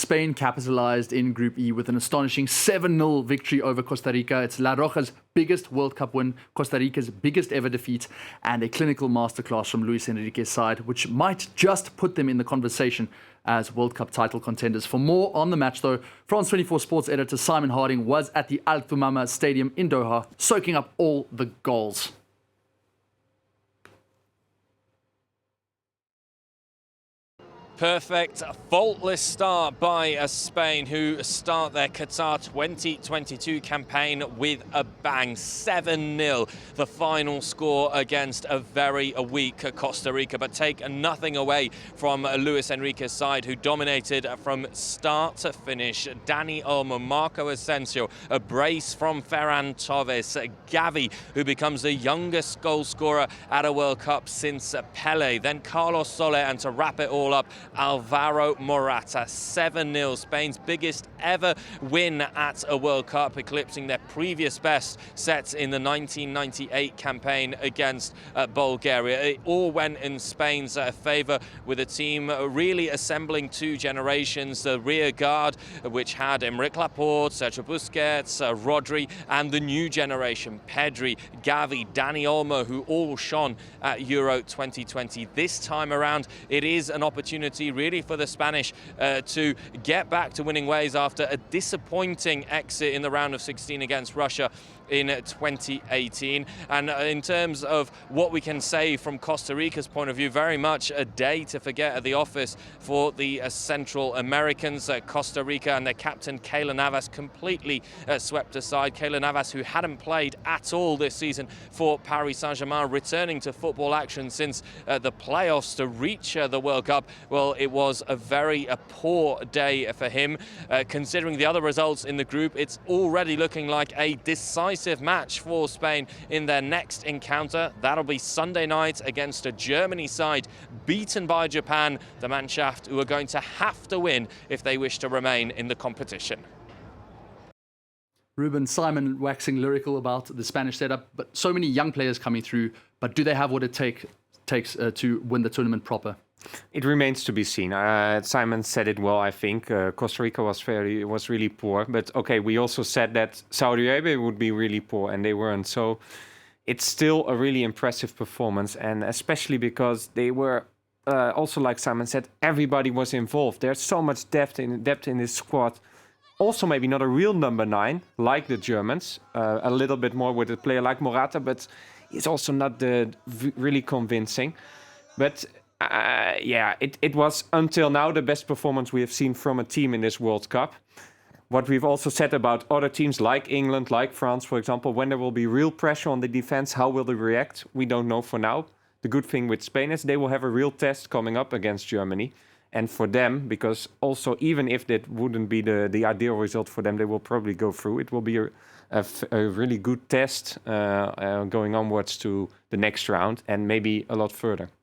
Spain capitalized in Group E with an astonishing 7-0 victory over Costa Rica. It's La Roja's biggest World Cup win, Costa Rica's biggest ever defeat, and a clinical masterclass from Luis Enrique's side, which might just put them in the conversation as World Cup title contenders. For more on the match, though, France 24 sports editor Simon Harding was at the Al Thumama Stadium in Doha, soaking up all the goals. Perfect, faultless start by Spain, who start their Qatar 2022 campaign with a bang. 7-0, the final score against a very weak Costa Rica, but take nothing away from Luis Enrique's side, who dominated from start to finish. Dani Olmo, Marco Asensio, a brace from Ferran Torres, Gavi, who becomes the youngest goal scorer at a World Cup since Pele, then Carlos Soler, and to wrap it all up, Alvaro Morata. 7-0, Spain's biggest ever win at a World Cup, eclipsing their previous best set in the 1998 campaign against Bulgaria. It all went in Spain's favour, with a team really assembling two generations, the rear guard, which had Aymeric Laporte, Sergio Busquets, Rodri, and the new generation, Pedri, Gavi, Dani Olmo, who all shone at Euro 2020. This time around, it is an opportunity really for the Spanish to get back to winning ways after a disappointing exit in the round of 16 against Russia in 2018. And in terms of what we can say from Costa Rica's point of view, very much a day to forget at the office for the Central Americans. Costa Rica and their captain Keylor Navas completely swept aside. Keylor Navas, who hadn't played at all this season for Paris Saint-Germain, returning to football action since the playoffs to reach the World Cup. Well, it was a very poor day for him. Considering the other results in the group, it's already looking like a decisive match for Spain in their next encounter. That'll be Sunday night against a Germany side beaten by Japan, the Mannschaft, who are going to have to win if they wish to remain in the competition. Ruben, Simon waxing lyrical about the Spanish setup, but so many young players coming through, but do they have what it takes to win the tournament proper? It remains to be seen. Simon said it well, I think. Costa Rica was really poor. But okay, we also said that Saudi Arabia would be really poor, and they weren't. So it's still a really impressive performance, and especially because they were also, like Simon said, everybody was involved. There's so much depth in this squad. Also, maybe not a real number 9 like the Germans. A little bit more with a player like Morata, but it's also not really convincing. But it was until now the best performance we have seen from a team in this World Cup. What we've also said about other teams like England, like France, for example, when there will be real pressure on the defense, how will they react? We don't know for now. The good thing with Spain is they will have a real test coming up against Germany. And for them, because also even if that wouldn't be the ideal result for them, they will probably go through. It will be a really good test going onwards to the next round and maybe a lot further.